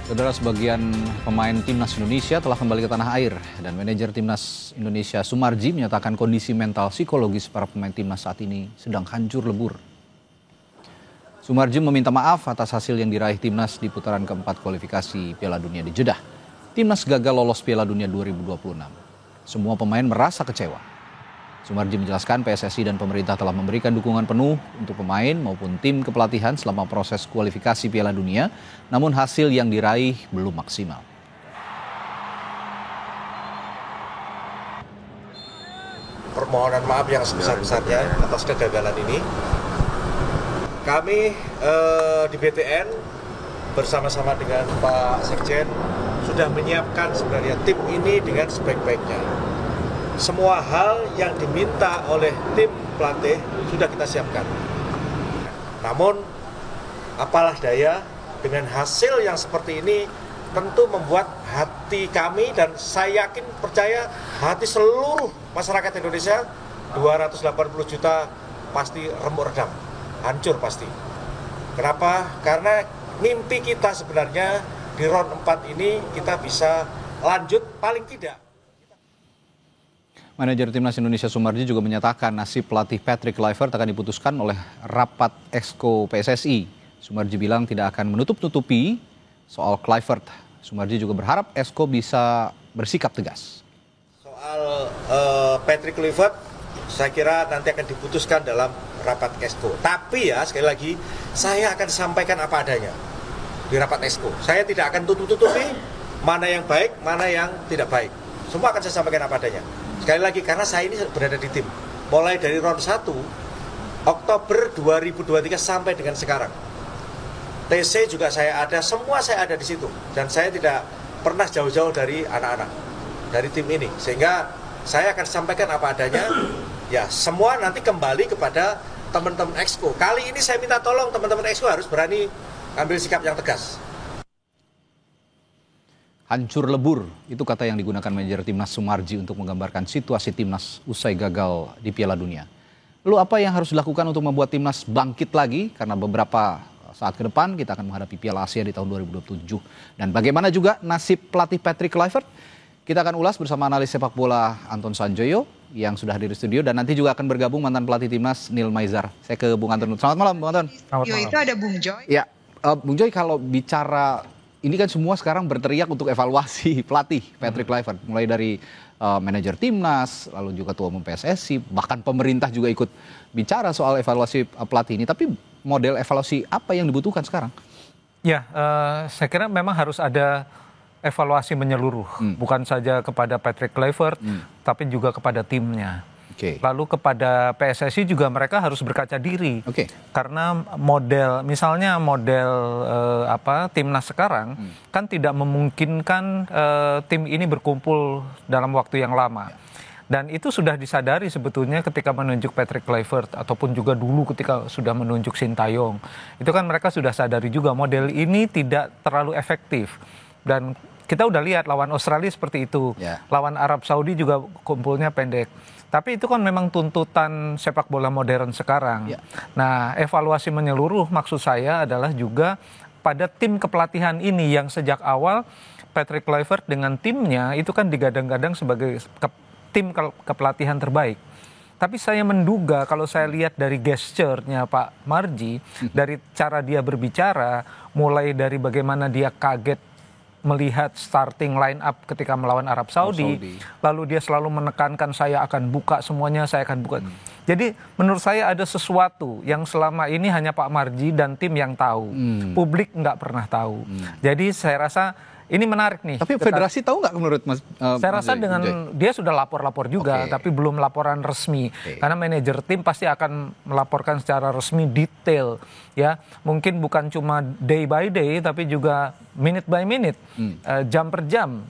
Saudara, sebagian pemain timnas Indonesia telah kembali ke tanah air dan manajer timnas Indonesia Sumarji menyatakan kondisi mental psikologis para pemain timnas saat ini sedang hancur lebur. Sumarji meminta maaf atas hasil yang diraih timnas di putaran keempat kualifikasi Piala Dunia di Jeddah. Timnas gagal lolos Piala Dunia 2026. Semua pemain merasa kecewa. Sumarji menjelaskan PSSI dan pemerintah telah memberikan dukungan penuh untuk pemain maupun tim kepelatihan selama proses kualifikasi Piala Dunia, namun hasil yang diraih belum maksimal. Permohonan maaf yang sebesar-besarnya atas kegagalan ini. Kami di BTN bersama-sama dengan Pak Sekjen sudah menyiapkan sebenarnya tim ini dengan sebaik-baiknya. Semua hal yang diminta oleh tim pelatih sudah kita siapkan. Namun, apalah daya, dengan hasil yang seperti ini tentu membuat hati kami dan saya yakin percaya hati seluruh masyarakat Indonesia 280 juta pasti remuk redam, hancur pasti. Kenapa? Karena mimpi kita sebenarnya di round 4 ini kita bisa lanjut paling tidak. Manajer Timnas Indonesia Sumarji juga menyatakan nasib pelatih Patrick Kluivert akan diputuskan oleh rapat Exco PSSI. Sumarji bilang tidak akan menutup-nutupi soal Kluivert. Sumarji juga berharap Exco bisa bersikap tegas. Soal Patrick Kluivert, saya kira nanti akan diputuskan dalam rapat Exco. Tapi ya, sekali lagi, saya akan sampaikan apa adanya di rapat Exco. Saya tidak akan tutup-tutupi mana yang baik, mana yang tidak baik. Semua akan saya sampaikan apa adanya. Sekali lagi, karena saya ini berada di tim. Mulai dari round 1, Oktober 2023 sampai dengan sekarang. TC juga saya ada, semua saya ada di situ. Dan saya tidak pernah jauh-jauh dari anak-anak, dari tim ini. Sehingga saya akan sampaikan apa adanya. Ya, semua nanti kembali kepada teman-teman Exco. Kali ini saya minta tolong teman-teman Exco harus berani ambil sikap yang tegas. Hancur lebur, itu kata yang digunakan manajer Timnas Sumarji untuk menggambarkan situasi Timnas usai gagal di Piala Dunia. Lalu apa yang harus dilakukan untuk membuat Timnas bangkit lagi? Karena beberapa saat ke depan kita akan menghadapi Piala Asia di tahun 2027. Dan bagaimana juga nasib pelatih Patrick Kluivert? Kita akan ulas bersama analis sepak bola Anton Sanjoyo yang sudah hadir di studio. Dan nanti juga akan bergabung mantan pelatih Timnas Nil Maizar. Saya ke Bung Anton. Selamat malam Bung Anton. Selamat malam. Itu ada Bung Joy. Ya, Bung Joy, kalau bicara ini kan semua sekarang berteriak untuk evaluasi pelatih Patrick Kluivert, mulai dari manajer timnas, lalu juga ketua umum PSSI, bahkan pemerintah juga ikut bicara soal evaluasi pelatih ini. Tapi model evaluasi apa yang dibutuhkan sekarang? Ya, saya kira memang harus ada evaluasi menyeluruh, bukan saja kepada Patrick Kluivert, tapi juga kepada timnya. Okay. Lalu kepada PSSI juga mereka harus berkaca diri, karena misalnya model timnas sekarang kan tidak memungkinkan tim ini berkumpul dalam waktu yang lama. Dan itu sudah disadari sebetulnya ketika menunjuk Patrick Kluivert ataupun juga dulu ketika sudah menunjuk Sintayong. Itu kan mereka sudah sadari juga model ini tidak terlalu efektif. Dan kita udah lihat lawan Australia seperti itu, lawan Arab Saudi juga kumpulnya pendek. Tapi itu kan memang tuntutan sepak bola modern sekarang. Nah, evaluasi menyeluruh maksud saya adalah juga pada tim kepelatihan ini yang sejak awal Patrick Kluivert dengan timnya itu kan digadang-gadang sebagai tim kepelatihan terbaik. Tapi saya menduga kalau saya lihat dari gesture-nya Pak Marji, dari cara dia berbicara, mulai dari bagaimana dia kaget melihat starting line up ketika melawan Arab Saudi, lalu dia selalu menekankan saya akan buka semuanya, saya akan buka. Jadi menurut saya ada sesuatu yang selama ini hanya Pak Marji dan tim yang tahu, publik nggak pernah tahu. Jadi saya rasa ini menarik nih. Tapi federasi tahu nggak menurut Mas? Saya rasa dengan dia sudah lapor-lapor juga, tapi belum laporan resmi. Karena manajer tim pasti akan melaporkan secara resmi detail, ya. Mungkin bukan cuma day by day, tapi juga minute by minute, jam per jam.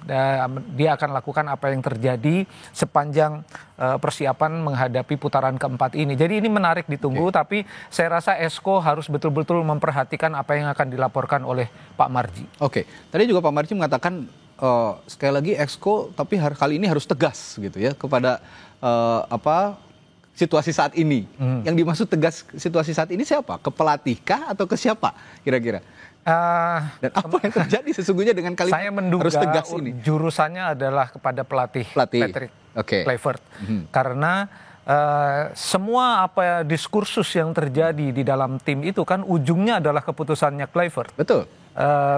Dia akan lakukan apa yang terjadi sepanjang persiapan menghadapi putaran keempat ini. Jadi ini menarik ditunggu, tapi saya rasa Exco harus betul-betul memperhatikan apa yang akan dilaporkan oleh Pak Marji. Tadi juga Pak Marji mengatakan sekali lagi Exco, tapi kali ini harus tegas gitu ya kepada situasi saat ini. Yang dimaksud tegas situasi saat ini siapa? Ke pelatih kah atau ke siapa kira-kira? Dan apa yang terjadi sesungguhnya dengan kalimat saya menduga harus tegas ini? Jurusannya adalah kepada pelatih. Patrick Kluivert. Karena semua diskursus yang terjadi di dalam tim itu kan ujungnya adalah keputusannya Kluivert. Betul.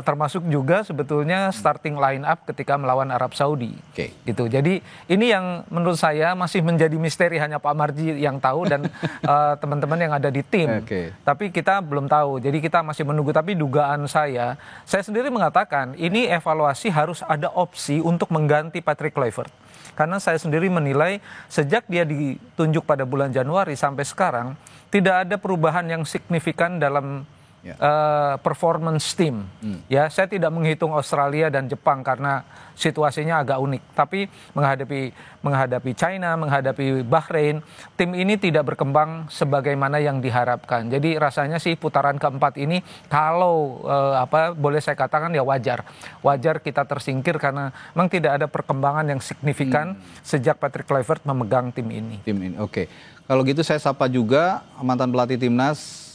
Termasuk juga sebetulnya starting line up ketika melawan Arab Saudi. Gitu. Jadi ini yang menurut saya masih menjadi misteri, hanya Pak Marji yang tahu dan teman-teman yang ada di tim. Tapi kita belum tahu. Jadi kita masih menunggu. Tapi dugaan saya sendiri mengatakan ini evaluasi harus ada opsi untuk mengganti Patrick Kluivert. Karena saya sendiri menilai sejak dia ditunjuk pada bulan Januari sampai sekarang tidak ada perubahan yang signifikan dalam performance tim. Ya, saya tidak menghitung Australia dan Jepang karena situasinya agak unik. Tapi menghadapi China, menghadapi Bahrain, tim ini tidak berkembang sebagaimana yang diharapkan. Jadi rasanya sih putaran keempat ini kalau boleh saya katakan ya wajar kita tersingkir karena memang tidak ada perkembangan yang signifikan sejak Patrick Kluivert memegang tim ini. Oke. Kalau gitu saya sapa juga mantan pelatih timnas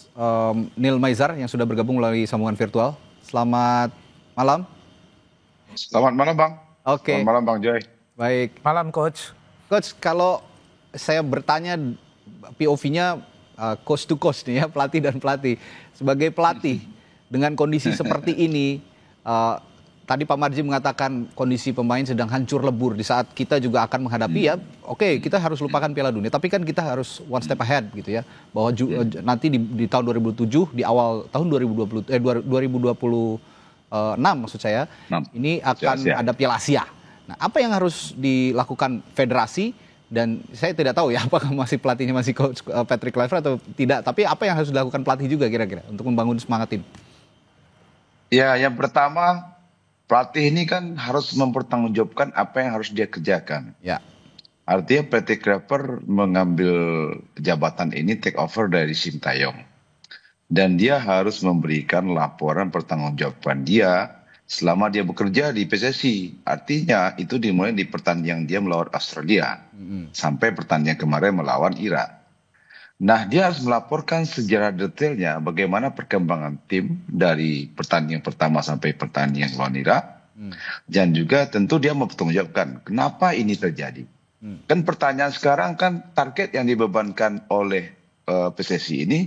Neil Maizar yang sudah bergabung melalui sambungan virtual. Selamat malam. Selamat malam, Bang. Oke. Selamat malam, Bang Joy. Baik. Malam, Coach. Coach, kalau saya bertanya POV-nya coach to coach nih ya, pelatih dan pelatih. Sebagai pelatih dengan kondisi seperti ini, tadi Pak Marji mengatakan kondisi pemain sedang hancur lebur di saat kita juga akan menghadapi kita harus lupakan Piala Dunia, tapi kan kita harus one step ahead gitu ya, bahwa nanti di tahun 2007 di awal tahun 2026 maksud saya ini akan ada Piala Asia. Nah, apa yang harus dilakukan federasi, dan saya tidak tahu ya apakah pelatihnya masih coach Patrick Kluivert atau tidak, tapi apa yang harus dilakukan pelatih juga kira-kira untuk membangun semangat tim? Ya, yang pertama pelatih ini kan harus mempertanggungjawabkan apa yang harus dia kerjakan. Ya. Artinya Patrick Kluivert mengambil jabatan ini take over dari Sintayong. Dan dia harus memberikan laporan pertanggungjawaban dia selama dia bekerja di PSSI. Artinya itu dimulai di pertandingan dia melawan Australia. Sampai pertandingan kemarin melawan Irak. Nah, dia harus melaporkan sejarah detailnya bagaimana perkembangan tim dari pertandingan pertama sampai pertandingan lawan Irak. Dan juga tentu dia mempertanggungjawabkan kenapa ini terjadi. Kan pertanyaan sekarang kan target yang dibebankan oleh PSSI ini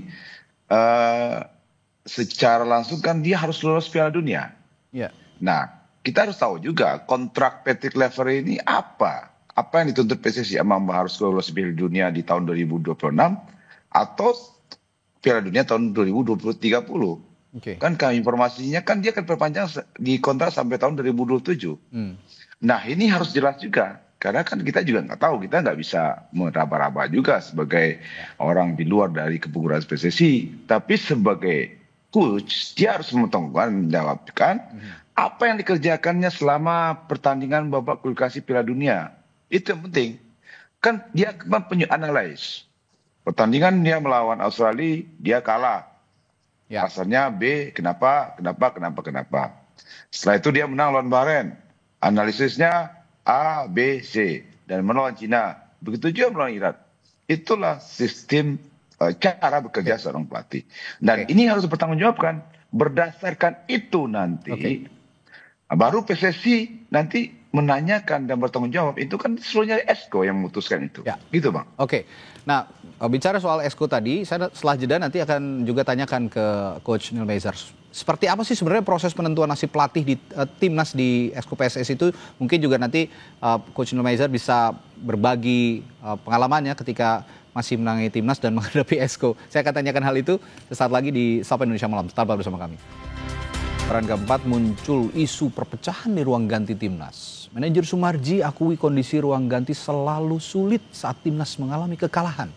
secara langsung kan dia harus lolos Piala Dunia. Nah, kita harus tahu juga kontrak Patrick Kluivert ini apa yang dituntut PSSI, emang harus lolos Piala Dunia di tahun 2026 atau Piala Dunia tahun 2030. Kan informasinya kan dia akan perpanjang di kontrak sampai tahun 2027. Nah, ini harus jelas juga. Karena kan kita juga nggak tahu, kita nggak bisa meraba-raba juga sebagai orang di luar dari kepengurusan PSSI. Tapi sebagai coach, dia harus menjawabkan apa yang dikerjakannya selama pertandingan babak kualifikasi Piala Dunia. Itu yang penting. Kan dia punya analis. Pertandingan dia melawan Australia, dia kalah. Alasannya B, kenapa. Setelah itu dia menang lawan Bahrain. Analisisnya A, B, C. Dan melawan Cina. Begitu juga melawan Irak. Itulah sistem cara bekerja seorang pelatih. Dan ini harus bertanggungjawabkan. Berdasarkan itu nanti, baru PSSI nanti menanyakan dan bertanggung jawab. Itu kan seluruhnya Esko yang memutuskan itu. Gitu, Bang. Nah, bicara soal Esko tadi, saya setelah jeda nanti akan juga tanyakan ke Coach Neil Maizar. Seperti apa sih sebenarnya proses penentuan nasib pelatih di timnas di Esko PSSI itu? Mungkin juga nanti Coach Neil Maizar bisa berbagi pengalamannya ketika masih menangani timnas dan menghadapi Esko. Saya akan tanyakan hal itu sesaat lagi di Sapa Indonesia Malam. Tetaplah bersama kami. Peran keempat, muncul isu perpecahan di ruang ganti timnas. Manajer Sumarji akui kondisi ruang ganti selalu sulit saat timnas mengalami kekalahan.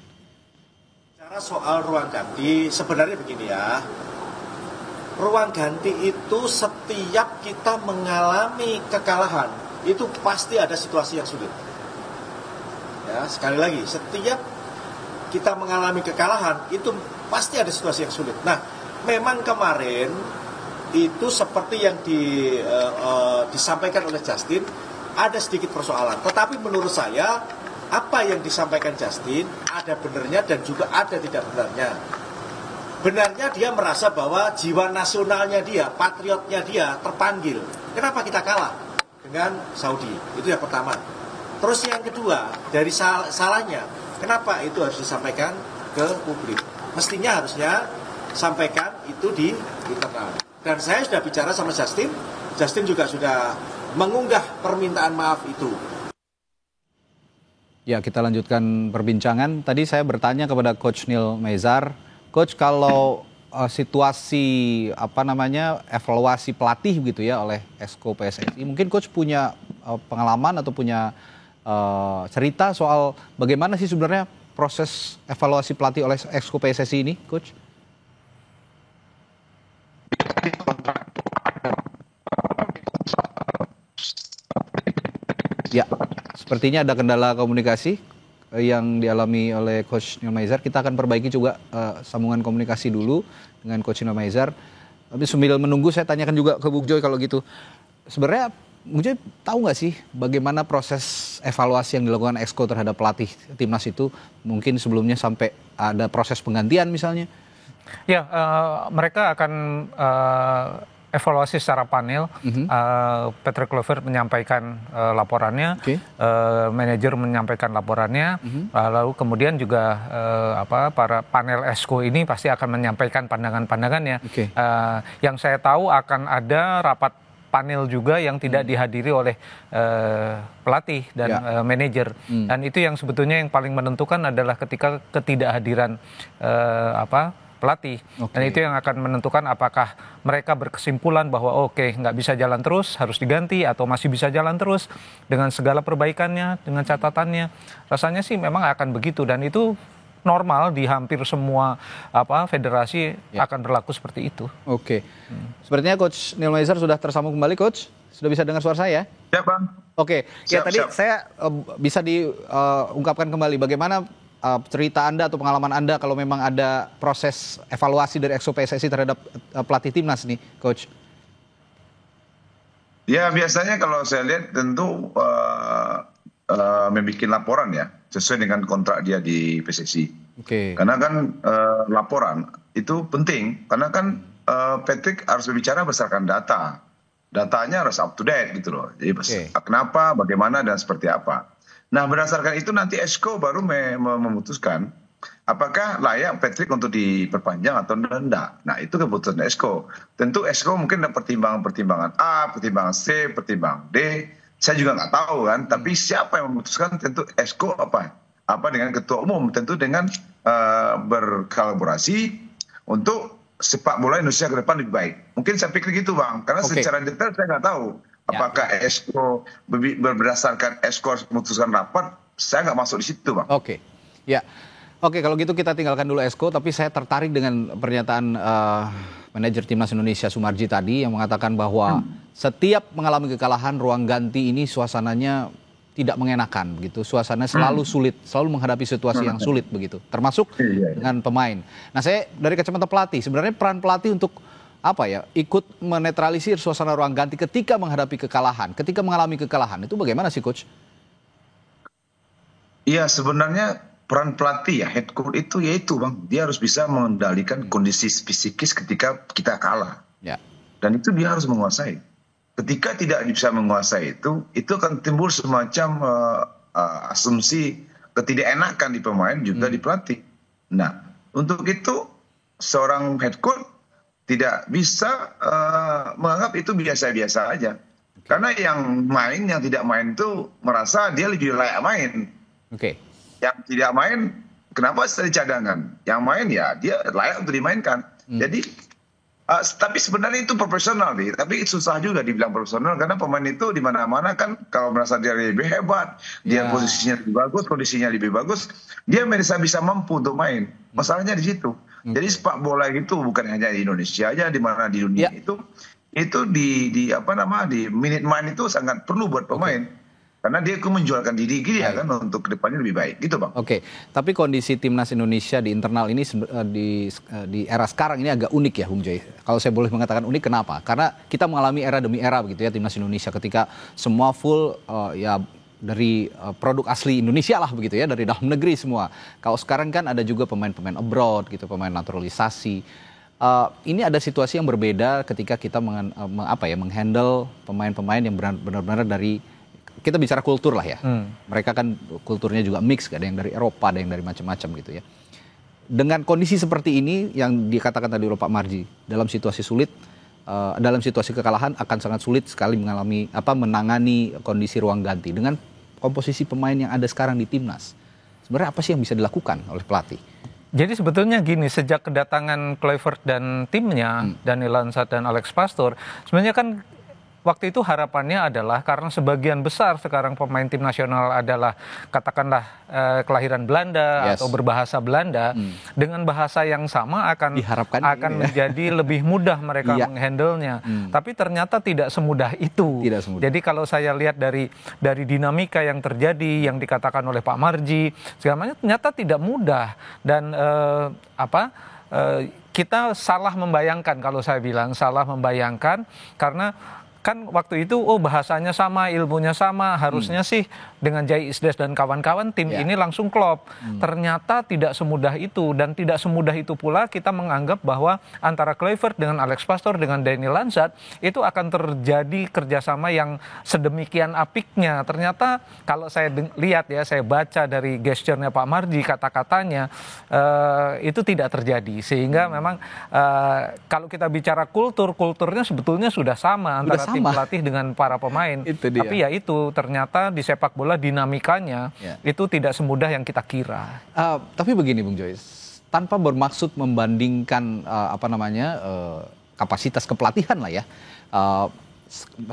Cara soal ruang ganti sebenarnya begini ya. Ruang ganti itu setiap kita mengalami kekalahan itu pasti ada situasi yang sulit. Ya, sekali lagi, setiap kita mengalami kekalahan itu pasti ada situasi yang sulit. Nah, memang kemarin itu seperti yang disampaikan oleh Justin, ada sedikit persoalan. Tetapi menurut saya, apa yang disampaikan Justin ada benarnya dan juga ada tidak benarnya. benarnya dia merasa bahwa jiwa nasionalnya dia, patriotnya dia terpanggil. Kenapa kita kalah dengan Saudi? Itu yang pertama. Terus yang kedua, dari salahnya, kenapa itu harus disampaikan ke publik? Mestinya harusnya sampaikan itu di internal. Dan saya sudah bicara sama Justin juga sudah mengunggah permintaan maaf itu. Ya, kita lanjutkan perbincangan. Tadi saya bertanya kepada Coach Neil Maizar, Coach, kalau situasi evaluasi pelatih gitu ya oleh Exco PSSI, mungkin Coach punya pengalaman atau punya cerita soal bagaimana sih sebenarnya proses evaluasi pelatih oleh Exco PSSI ini, Coach? Ya, sepertinya ada kendala komunikasi yang dialami oleh Coach Neil Maizar. Kita akan perbaiki juga sambungan komunikasi dulu dengan Coach Neil Maizar. Tapi sambil menunggu saya tanyakan juga ke Bung Joy kalau gitu. Sebenarnya Bung Joy tahu nggak sih bagaimana proses evaluasi yang dilakukan Exco terhadap pelatih timnas itu? Mungkin sebelumnya sampai ada proses penggantian misalnya? Ya, mereka akan evaluasi secara panel. Patrick Kluivert menyampaikan laporannya, manajer menyampaikan laporannya, lalu kemudian juga para panel Exco ini pasti akan menyampaikan pandangan-pandangannya. Yang saya tahu akan ada rapat panel juga yang tidak dihadiri oleh pelatih dan manajer. Dan itu yang sebetulnya yang paling menentukan adalah ketika ketidakhadiran pelatih. Dan itu yang akan menentukan apakah mereka berkesimpulan bahwa nggak bisa jalan terus, harus diganti, atau masih bisa jalan terus dengan segala perbaikannya, dengan catatannya. Rasanya sih memang akan begitu, dan itu normal di hampir semua federasi akan berlaku seperti itu. Sepertinya Coach Neil Maizar sudah tersambung kembali, Coach. Sudah bisa dengar suara saya? Ya, Bang. Tadi saya bisa diungkapkan kembali bagaimana cerita Anda atau pengalaman Anda kalau memang ada proses evaluasi dari Exco PSSI terhadap pelatih timnas nih, Coach? Ya, biasanya kalau saya lihat tentu membuat laporan ya, sesuai dengan kontrak dia di PSSI. Karena kan laporan itu penting, karena kan Patrick harus berbicara berdasarkan data. Datanya harus up to date gitu loh. Jadi kenapa, bagaimana, dan seperti apa. Nah, berdasarkan itu nanti Exco baru memutuskan apakah layak Patrick untuk diperpanjang atau tidak. Nah, itu keputusan Exco. Tentu Exco mungkin ada pertimbangan A, pertimbangan C, pertimbangan D. Saya juga nggak tahu kan. Tapi siapa yang memutuskan? Tentu Exco apa dengan ketua umum. Tentu dengan berkolaborasi untuk sepak bola Indonesia ke depan lebih baik. Mungkin saya pikir gitu, Bang. Karena secara detail saya nggak tahu. Apakah Exco berdasarkan Exco memutuskan rapat, saya nggak masuk di situ, Bang. Kalau gitu kita tinggalkan dulu Exco, tapi saya tertarik dengan pernyataan manajer Timnas Indonesia Sumarji tadi yang mengatakan bahwa setiap mengalami kekalahan, ruang ganti ini suasananya tidak mengenakan begitu. Suasananya selalu sulit, selalu menghadapi situasi yang sulit begitu, termasuk dengan pemain. Nah, saya dari kacamata pelatih, sebenarnya peran pelatih untuk ikut menetralisir suasana ruang ganti ketika menghadapi kekalahan, ketika mengalami kekalahan, itu bagaimana sih, Coach? Iya, sebenarnya peran pelatih ya, head coach itu yaitu, Bang, dia harus bisa mengendalikan kondisi psikis ketika kita kalah. Dan itu dia harus menguasai. Ketika tidak bisa menguasai itu akan timbul semacam asumsi ketidakenakan di pemain juga di pelatih. Nah, untuk itu seorang head coach tidak bisa menganggap itu biasa-biasa aja. Karena yang main, yang tidak main itu merasa dia lebih layak main. Yang tidak main, kenapa jadi cadangan? Yang main ya dia layak untuk dimainkan. Jadi, tapi sebenarnya itu profesional nih. Tapi susah juga dibilang profesional karena pemain itu di mana-mana kan kalau merasa dia lebih hebat, dia posisinya lebih bagus, kondisinya lebih bagus, dia bisa mampu untuk main. Masalahnya di situ. Jadi sepak bola itu bukan hanya di Indonesia aja, di mana di dunia itu di minute main itu sangat perlu buat pemain. Karena dia menjualkan diri dia kan untuk kedepannya lebih baik gitu, Bang. Tapi kondisi timnas Indonesia di internal ini di era sekarang ini agak unik ya, Bung Joy. Kalau saya boleh mengatakan unik, kenapa? Karena kita mengalami era demi era begitu ya timnas Indonesia ketika semua full dari produk asli Indonesia lah begitu ya, dari dalam negeri semua. Kalau sekarang kan ada juga pemain-pemain abroad gitu, pemain naturalisasi. Ini ada situasi yang berbeda ketika kita menghandle pemain-pemain yang benar-benar dari, kita bicara kultur lah ya. Mereka kan kulturnya juga mix, ada yang dari Eropa, ada yang dari macam-macam gitu ya. Dengan kondisi seperti ini yang dikatakan tadi oleh Pak Marji, dalam situasi sulit, dalam situasi kekalahan akan sangat sulit sekali menangani kondisi ruang ganti. Dengan komposisi pemain yang ada sekarang di timnas, sebenarnya apa sih yang bisa dilakukan oleh pelatih? Jadi sebetulnya gini, sejak kedatangan Kluivert dan timnya, Daniel Lansat dan Alex Pastoor, sebenarnya kan waktu itu harapannya adalah karena sebagian besar sekarang pemain tim nasional adalah katakanlah kelahiran Belanda atau berbahasa Belanda, dengan bahasa yang sama akan menjadi lebih mudah mereka menghandle-nya. Tapi ternyata tidak semudah itu. Jadi kalau saya lihat dari dinamika yang terjadi, yang dikatakan oleh Pak Marji, segalanya ternyata tidak mudah. Dan kita salah membayangkan, kalau saya bilang salah membayangkan, karena kan waktu itu bahasanya sama, ilmunya sama, harusnya sih dengan Jai Isdes dan kawan-kawan tim ini langsung klop. Ternyata tidak semudah itu, dan tidak semudah itu pula kita menganggap bahwa antara Kluivert dengan Alex Pastoor dengan Daniel Lansat itu akan terjadi kerjasama yang sedemikian apiknya. Ternyata kalau saya lihat ya, saya baca dari gesturnya Pak Marji, kata-katanya itu tidak terjadi. Sehingga memang kalau kita bicara kulturnya sebetulnya sudah sama antara tim pelatih dengan para pemain. Tapi ya itu ternyata di sepak bola dinamikanya itu tidak semudah yang kita kira. Tapi begini Bung Joyce, tanpa bermaksud membandingkan kapasitas kepelatihan lah ya.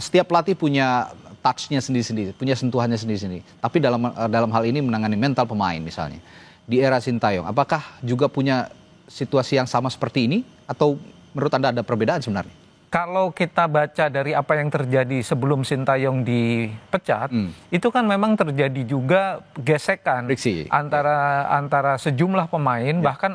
Setiap pelatih punya touch-nya sendiri-sendiri, punya sentuhannya sendiri-sendiri. Tapi dalam hal ini menangani mental pemain misalnya. Di era Sintayong, apakah juga punya situasi yang sama seperti ini, atau menurut Anda ada perbedaan sebenarnya? Kalau kita baca dari apa yang terjadi sebelum Sintayong dipecat, itu kan memang terjadi juga gesekan antara sejumlah pemain. Bahkan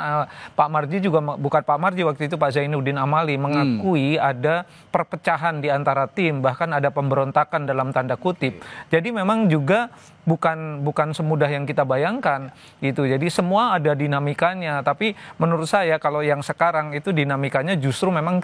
Pak Marji juga, bukan Pak Marji waktu itu, Pak Zainuddin Amali mengakui ada perpecahan di antara tim, bahkan ada pemberontakan dalam tanda kutip. Jadi memang juga bukan semudah yang kita bayangkan gitu. Jadi semua ada dinamikanya. Tapi menurut saya kalau yang sekarang itu dinamikanya justru memang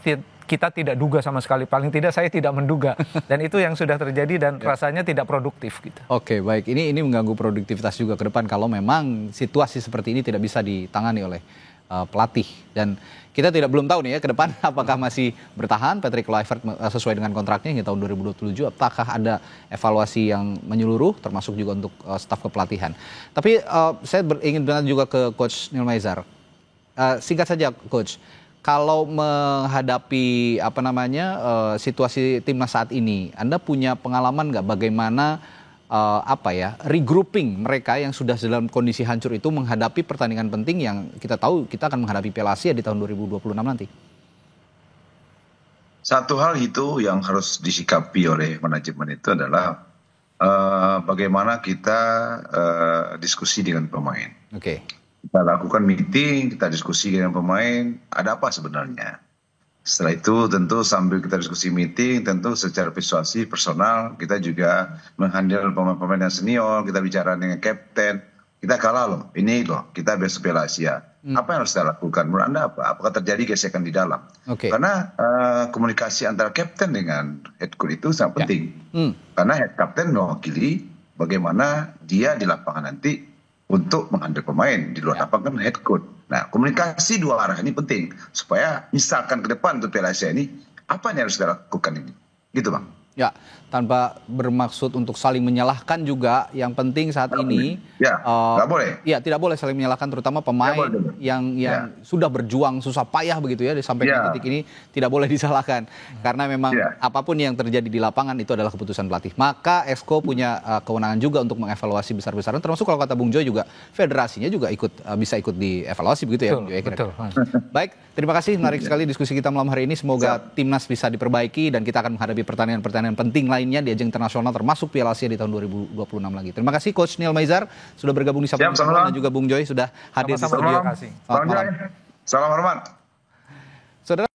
kita tidak duga sama sekali. Paling tidak saya tidak menduga. Dan itu yang sudah terjadi dan rasanya tidak produktif gitu. Oke, baik. Ini mengganggu produktivitas juga ke depan kalau memang situasi seperti ini tidak bisa ditangani oleh pelatih. Dan kita belum tahu nih ya ke depan apakah masih bertahan Patrick Kluivert sesuai dengan kontraknya hingga tahun 2027, apakah ada evaluasi yang menyeluruh termasuk juga untuk staf kepelatihan. Tapi saya ingin bertanya juga ke Coach Neil Maizar. Singkat saja Coach, kalau menghadapi situasi timnas saat ini, Anda punya pengalaman nggak bagaimana regrouping mereka yang sudah dalam kondisi hancur itu menghadapi pertandingan penting yang kita tahu kita akan menghadapi Piala Asia di tahun 2026 nanti? Satu hal itu yang harus disikapi oleh manajemen itu adalah bagaimana kita diskusi dengan pemain. Oke. Kita lakukan meeting, kita diskusi dengan pemain, ada apa sebenarnya. Setelah itu tentu sambil kita diskusi meeting, tentu secara persuasi personal, kita juga menghandle pemain-pemain yang senior, kita bicara dengan kapten, kita kalah loh, ini loh, kita besok Piala Asia. Apa yang harus kita lakukan? Menurut Anda apa? Apakah terjadi gesekan di dalam? Karena komunikasi antara kapten dengan head coach itu sangat penting. Karena head captain mewakili bagaimana dia di lapangan nanti untuk menghandle pemain, di luar lapangan head coach. Nah, komunikasi dua arah ini penting supaya misalkan ke depan untuk Piala Asia ini apa yang harus kita lakukan ini, gitu Bang. Ya, tanpa bermaksud untuk saling menyalahkan juga, yang penting saat ini nggak boleh. Ya, tidak boleh saling menyalahkan, terutama pemain yang sudah berjuang susah payah begitu ya sampai ke titik ini, tidak boleh disalahkan karena memang apapun yang terjadi di lapangan itu adalah keputusan pelatih. Maka Exco punya kewenangan juga untuk mengevaluasi besar-besaran, termasuk kalau kata Bung Joy juga federasinya juga bisa ikut dievaluasi begitu ya Bung Joy. Baik, terima kasih, menarik sekali diskusi kita malam hari ini. Semoga timnas bisa diperbaiki dan kita akan menghadapi pertandingan penting lainnya di ajang internasional termasuk Piala Asia di tahun 2026 lagi. Terima kasih Coach Neil Maizar sudah bergabung di Sabtu dan juga Bung Joy sudah hadir di studio. Terima kasih. Salam hormat. Saudara